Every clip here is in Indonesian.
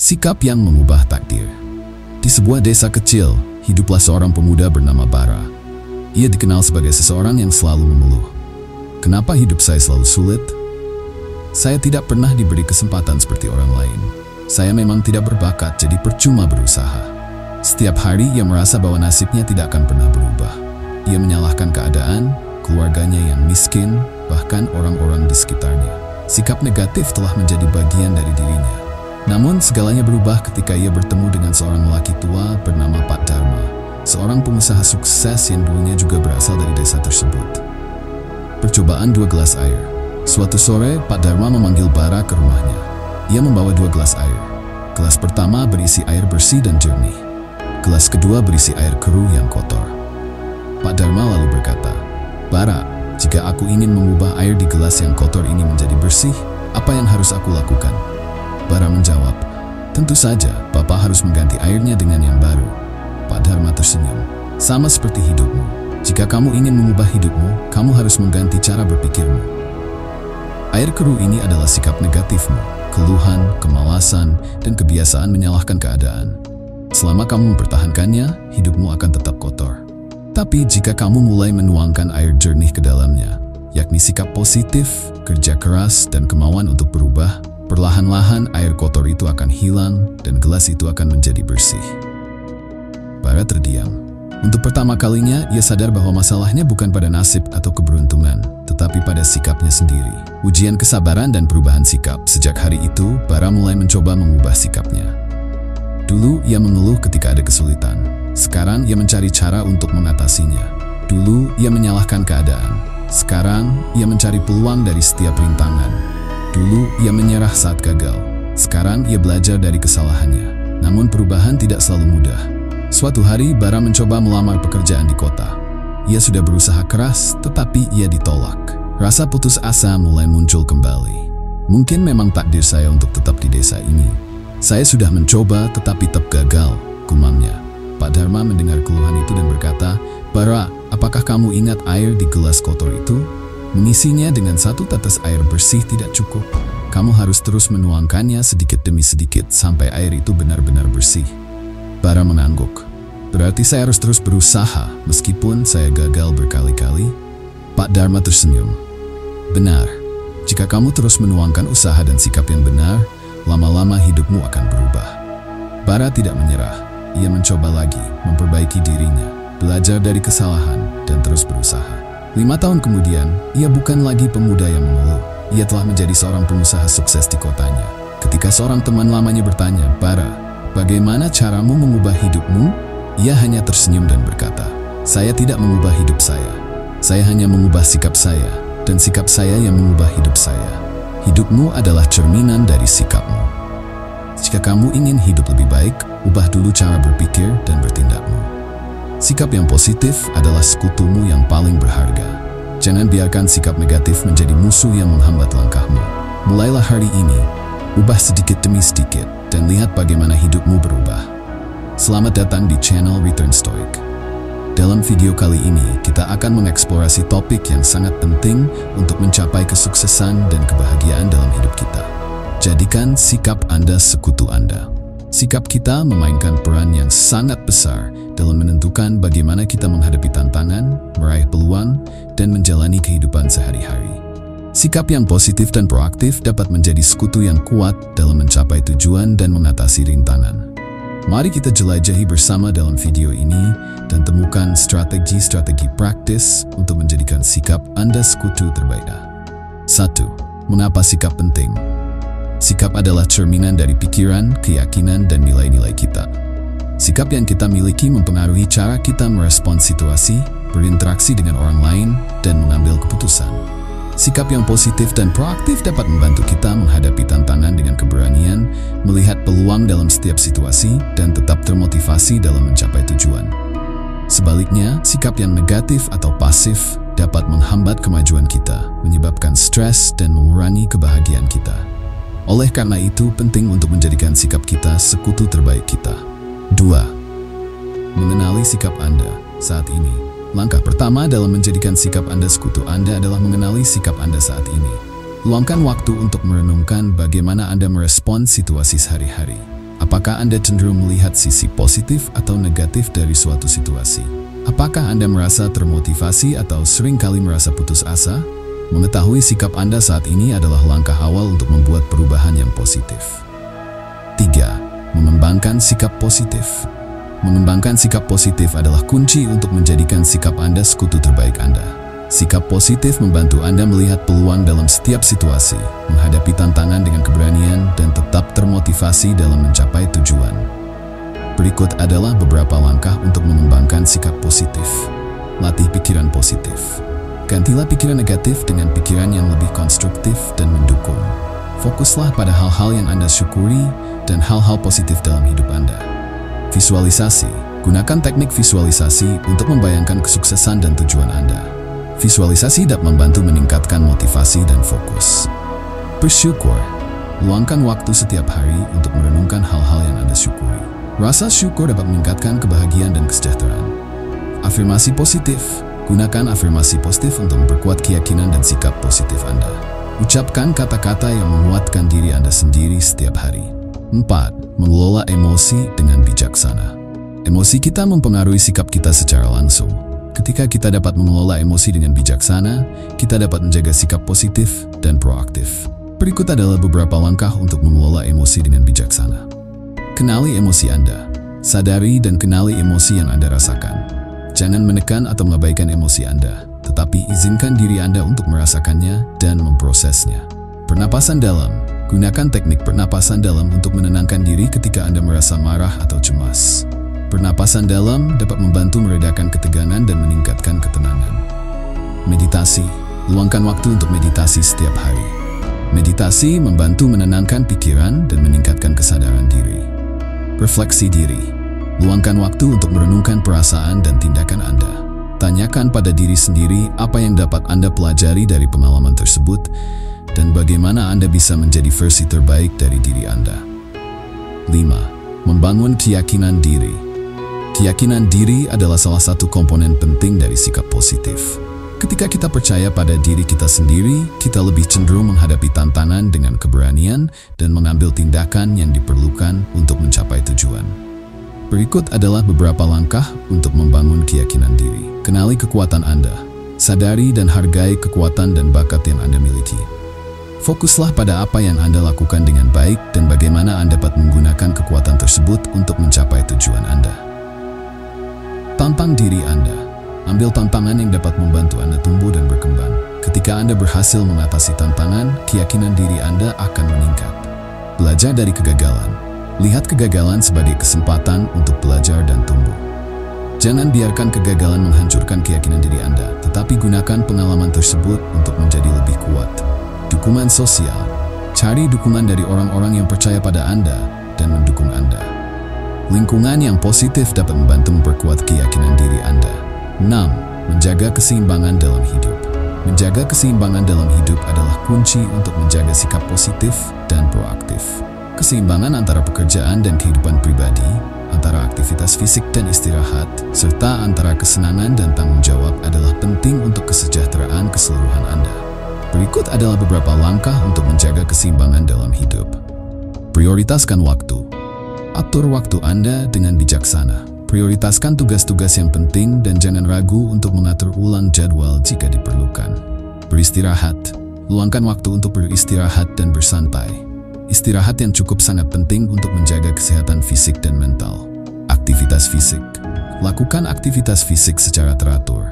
Sikap yang mengubah takdir. Di sebuah desa kecil, hiduplah seorang pemuda bernama Bara. Ia dikenal sebagai seseorang yang selalu mengeluh. Kenapa hidup saya selalu sulit? Saya tidak pernah diberi kesempatan seperti orang lain. Saya memang tidak berbakat, jadi percuma berusaha. Setiap hari ia merasa bahwa nasibnya tidak akan pernah berubah. Ia menyalahkan keadaan, keluarganya yang miskin, bahkan orang-orang di sekitarnya. Sikap negatif telah menjadi bagian dari dirinya. Namun segalanya berubah ketika ia bertemu dengan seorang lelaki tua bernama Pak Dharma, seorang pengusaha sukses yang dulunya juga berasal dari desa tersebut. Percobaan 2 gelas air. Suatu sore, Pak Dharma memanggil Bara ke rumahnya. Ia membawa 2 gelas air. Gelas pertama berisi air bersih dan jernih. Gelas kedua berisi air keruh yang kotor. Pak Dharma lalu berkata, "Bara, jika aku ingin mengubah air di gelas yang kotor ini menjadi bersih, apa yang harus aku lakukan?" Bara menjawab, "Tentu saja, Bapak harus mengganti airnya dengan yang baru." Pak Dharma tersenyum. "Sama seperti hidupmu. Jika kamu ingin mengubah hidupmu, kamu harus mengganti cara berpikirmu." Air keruh ini adalah sikap negatifmu, keluhan, kemalasan, dan kebiasaan menyalahkan keadaan. Selama kamu mempertahankannya, hidupmu akan tetap kotor. Tapi jika kamu mulai menuangkan air jernih ke dalamnya, yakni sikap positif, kerja keras, dan kemauan untuk berubah, perlahan-lahan air kotor itu akan hilang dan gelas itu akan menjadi bersih. Bara terdiam. Untuk pertama kalinya, ia sadar bahwa masalahnya bukan pada nasib atau keberuntungan, tetapi pada sikapnya sendiri. Ujian kesabaran dan perubahan sikap. Sejak hari itu, Bara mulai mencoba mengubah sikapnya. Dulu, ia mengeluh ketika ada kesulitan. Sekarang, ia mencari cara untuk mengatasinya. Dulu, ia menyalahkan keadaan. Sekarang, ia mencari peluang dari setiap rintangan. Dulu, ia menyerah saat gagal. Sekarang, ia belajar dari kesalahannya. Namun perubahan tidak selalu mudah. Suatu hari, Bara mencoba melamar pekerjaan di kota. Ia sudah berusaha keras, tetapi ia ditolak. Rasa putus asa mulai muncul kembali. Mungkin memang takdir saya untuk tetap di desa ini. Saya sudah mencoba, tetapi tetap gagal, gumamnya. Pak Dharma mendengar keluhan itu dan berkata, "Bara, apakah kamu ingat air di gelas kotor itu? Mengisinya dengan 1 tetes air bersih tidak cukup. Kamu harus terus menuangkannya sedikit demi sedikit sampai air itu benar-benar bersih." Bara mengangguk. "Berarti saya harus terus berusaha meskipun saya gagal berkali-kali?" Pak Dharma tersenyum. "Benar. Jika kamu terus menuangkan usaha dan sikap yang benar, lama-lama hidupmu akan berubah." Bara tidak menyerah. Ia mencoba lagi, memperbaiki dirinya, belajar dari kesalahan, dan terus berusaha. 5 tahun kemudian, ia bukan lagi pemuda yang mengeluh. Ia telah menjadi seorang pengusaha sukses di kotanya. Ketika seorang teman lamanya bertanya, "Bara, bagaimana caramu mengubah hidupmu?" Ia hanya tersenyum dan berkata, "Saya tidak mengubah hidup saya. Saya hanya mengubah sikap saya, dan sikap saya yang mengubah hidup saya. Hidupmu adalah cerminan dari sikapmu. Jika kamu ingin hidup lebih baik, ubah dulu cara berpikir dan bertindakmu." Sikap yang positif adalah sekutumu yang paling berharga. Jangan biarkan sikap negatif menjadi musuh yang menghambat langkahmu. Mulailah hari ini, ubah sedikit demi sedikit, dan lihat bagaimana hidupmu berubah. Selamat datang di channel Return Stoic. Dalam video kali ini, kita akan mengeksplorasi topik yang sangat penting untuk mencapai kesuksesan dan kebahagiaan dalam hidup kita. Jadikan sikap Anda sekutu Anda. Sikap kita memainkan peran yang sangat besar dalam menentukan bagaimana kita menghadapi tantangan, meraih peluang, dan menjalani kehidupan sehari-hari. Sikap yang positif dan proaktif dapat menjadi sekutu yang kuat dalam mencapai tujuan dan mengatasi rintangan. Mari kita jelajahi bersama dalam video ini dan temukan strategi-strategi praktis untuk menjadikan sikap Anda sekutu terbaik. 1. Mengapa sikap penting? Sikap adalah cerminan dari pikiran, keyakinan, dan nilai-nilai kita. Sikap yang kita miliki mempengaruhi cara kita merespons situasi, berinteraksi dengan orang lain, dan mengambil keputusan. Sikap yang positif dan proaktif dapat membantu kita menghadapi tantangan dengan keberanian, melihat peluang dalam setiap situasi, dan tetap termotivasi dalam mencapai tujuan. Sebaliknya, sikap yang negatif atau pasif dapat menghambat kemajuan kita, menyebabkan stres, dan mengurangi kebahagiaan kita. Oleh karena itu, penting untuk menjadikan sikap kita sekutu terbaik kita. 2. Mengenali sikap Anda saat ini. Langkah pertama dalam menjadikan sikap Anda sekutu Anda adalah mengenali sikap Anda saat ini. Luangkan waktu untuk merenungkan bagaimana Anda merespons situasi sehari-hari. Apakah Anda cenderung melihat sisi positif atau negatif dari suatu situasi? Apakah Anda merasa termotivasi atau seringkali merasa putus asa? Mengetahui sikap Anda saat ini adalah langkah awal untuk membuat perubahan yang positif. 3. Mengembangkan sikap positif. Mengembangkan sikap positif adalah kunci untuk menjadikan sikap Anda sekutu terbaik Anda. Sikap positif membantu Anda melihat peluang dalam setiap situasi, menghadapi tantangan dengan keberanian, dan tetap termotivasi dalam mencapai tujuan. Berikut adalah beberapa langkah untuk mengembangkan sikap positif. Latih pikiran positif. Gantilah pikiran negatif dengan pikiran yang lebih konstruktif dan mendukung. Fokuslah pada hal-hal yang Anda syukuri dan hal-hal positif dalam hidup Anda. Visualisasi. Gunakan teknik visualisasi untuk membayangkan kesuksesan dan tujuan Anda. Visualisasi dapat membantu meningkatkan motivasi dan fokus. Bersyukur. Luangkan waktu setiap hari untuk merenungkan hal-hal yang Anda syukuri. Rasa syukur dapat meningkatkan kebahagiaan dan kesejahteraan. Afirmasi positif. Gunakan afirmasi positif untuk memperkuat keyakinan dan sikap positif Anda. Ucapkan kata-kata yang menguatkan diri Anda sendiri setiap hari. 4. Mengelola emosi dengan bijaksana. Emosi kita mempengaruhi sikap kita secara langsung. Ketika kita dapat mengelola emosi dengan bijaksana, kita dapat menjaga sikap positif dan proaktif. Berikut adalah beberapa langkah untuk mengelola emosi dengan bijaksana. Kenali emosi Anda. Sadari dan kenali emosi yang Anda rasakan. Jangan menekan atau mengabaikan emosi Anda, tetapi izinkan diri Anda untuk merasakannya dan memprosesnya. Pernapasan dalam. Gunakan teknik pernapasan dalam untuk menenangkan diri ketika Anda merasa marah atau cemas. Pernapasan dalam dapat membantu meredakan ketegangan dan meningkatkan ketenangan. Meditasi. Luangkan waktu untuk meditasi setiap hari. Meditasi membantu menenangkan pikiran dan meningkatkan kesadaran diri. Refleksi diri. Luangkan waktu untuk merenungkan perasaan dan tindakan Anda. Tanyakan pada diri sendiri apa yang dapat Anda pelajari dari pengalaman tersebut dan bagaimana Anda bisa menjadi versi terbaik dari diri Anda. 5. Membangun keyakinan diri. Keyakinan diri adalah salah satu komponen penting dari sikap positif. Ketika kita percaya pada diri kita sendiri, kita lebih cenderung menghadapi tantangan dengan keberanian dan mengambil tindakan yang diperlukan untuk mencapai tujuan. Berikut adalah beberapa langkah untuk membangun keyakinan diri. Kenali kekuatan Anda. Sadari dan hargai kekuatan dan bakat yang Anda miliki. Fokuslah pada apa yang Anda lakukan dengan baik dan bagaimana Anda dapat menggunakan kekuatan tersebut untuk mencapai tujuan Anda. Tantang diri Anda. Ambil tantangan yang dapat membantu Anda tumbuh dan berkembang. Ketika Anda berhasil mengatasi tantangan, keyakinan diri Anda akan meningkat. Belajar dari kegagalan. Lihat kegagalan sebagai kesempatan untuk belajar dan tumbuh. Jangan biarkan kegagalan menghancurkan keyakinan diri Anda, tetapi gunakan pengalaman tersebut untuk menjadi lebih kuat. Dukungan sosial. Cari dukungan dari orang-orang yang percaya pada Anda dan mendukung Anda. Lingkungan yang positif dapat membantu memperkuat keyakinan diri Anda. 6. Menjaga keseimbangan dalam hidup. Menjaga keseimbangan dalam hidup adalah kunci untuk menjaga sikap positif dan proaktif. Keseimbangan antara pekerjaan dan kehidupan pribadi, antara aktivitas fisik dan istirahat, serta antara kesenangan dan tanggung jawab adalah penting untuk kesejahteraan keseluruhan Anda. Berikut adalah beberapa langkah untuk menjaga keseimbangan dalam hidup. Prioritaskan waktu. Atur waktu Anda dengan bijaksana. Prioritaskan tugas-tugas yang penting dan jangan ragu untuk mengatur ulang jadwal jika diperlukan. Beristirahat. Luangkan waktu untuk beristirahat dan bersantai. Istirahat yang cukup sangat penting untuk menjaga kesehatan fisik dan mental. Aktivitas fisik. Lakukan aktivitas fisik secara teratur.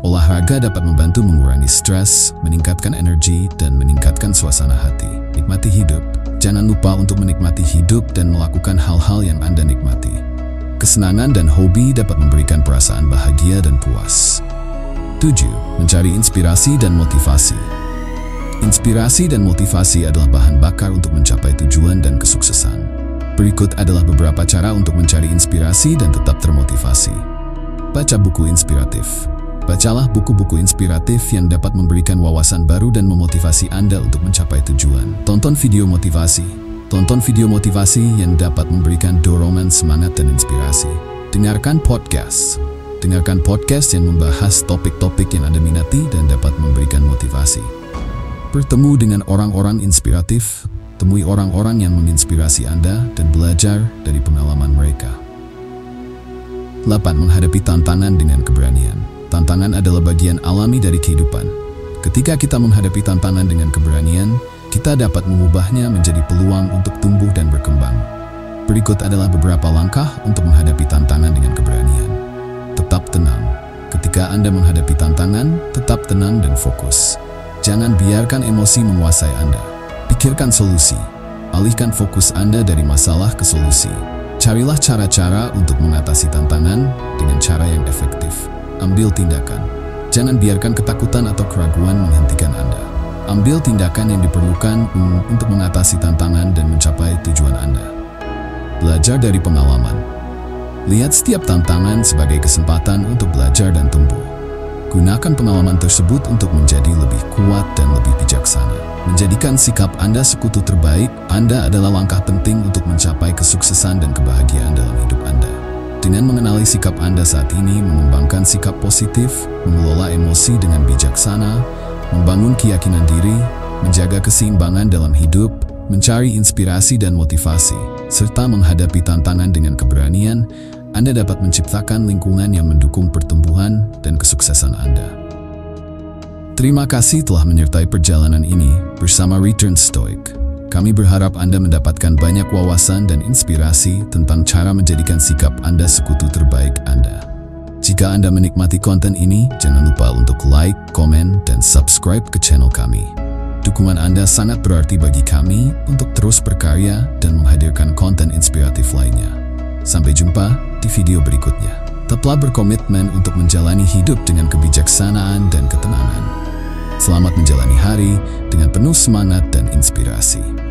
Olahraga dapat membantu mengurangi stres, meningkatkan energi, dan meningkatkan suasana hati. Nikmati hidup. Jangan lupa untuk menikmati hidup dan melakukan hal-hal yang Anda nikmati. Kesenangan dan hobi dapat memberikan perasaan bahagia dan puas. 7. Mencari inspirasi dan motivasi. Inspirasi dan motivasi adalah bahan bakar untuk mencapai tujuan dan kesuksesan. Berikut adalah beberapa cara untuk mencari inspirasi dan tetap termotivasi. Baca buku inspiratif. Bacalah buku-buku inspiratif yang dapat memberikan wawasan baru dan memotivasi Anda untuk mencapai tujuan. Tonton video motivasi. Tonton video motivasi yang dapat memberikan dorongan semangat dan inspirasi. Dengarkan podcast. Dengarkan podcast yang membahas topik-topik yang Anda minati dan dapat memberikan motivasi. Bertemu dengan orang-orang inspiratif. temui orang-orang yang menginspirasi Anda, dan belajar dari pengalaman mereka. 8. Menghadapi tantangan dengan keberanian. Tantangan adalah bagian alami dari kehidupan. Ketika kita menghadapi tantangan dengan keberanian, kita dapat mengubahnya menjadi peluang untuk tumbuh dan berkembang. Berikut adalah beberapa langkah untuk menghadapi tantangan dengan keberanian. Tetap tenang. Ketika Anda menghadapi tantangan, tetap tenang dan fokus. Jangan biarkan emosi menguasai Anda. Pikirkan solusi. Alihkan fokus Anda dari masalah ke solusi. Carilah cara-cara untuk mengatasi tantangan dengan cara yang efektif. Ambil tindakan. Jangan biarkan ketakutan atau keraguan menghentikan Anda. Ambil tindakan yang diperlukan untuk mengatasi tantangan dan mencapai tujuan Anda. Belajar dari pengalaman. Lihat setiap tantangan sebagai kesempatan untuk belajar dan tumbuh. Gunakan pengalaman tersebut untuk menjadi lebih kuat dan lebih bijaksana. Menjadikan sikap Anda sekutu terbaik Anda adalah langkah penting untuk mencapai kesuksesan dan kebahagiaan dalam hidup Anda. Dengan mengenali sikap Anda saat ini, mengembangkan sikap positif, mengelola emosi dengan bijaksana, membangun keyakinan diri, menjaga keseimbangan dalam hidup, mencari inspirasi dan motivasi, serta menghadapi tantangan dengan keberanian, Anda dapat menciptakan lingkungan yang mendukung pertumbuhan dan kesuksesan Anda. Terima kasih telah menyertai perjalanan ini bersama Return Stoic. Kami berharap Anda mendapatkan banyak wawasan dan inspirasi tentang cara menjadikan sikap Anda sekutu terbaik Anda. Jika Anda menikmati konten ini, jangan lupa untuk like, komen, dan subscribe ke channel kami. Dukungan Anda sangat berarti bagi kami untuk terus berkarya dan menghadirkan konten inspiratif lainnya. Sampai jumpa di video berikutnya. Tetaplah berkomitmen untuk menjalani hidup dengan kebijaksanaan dan ketenangan. Selamat menjalani hari dengan penuh semangat dan inspirasi.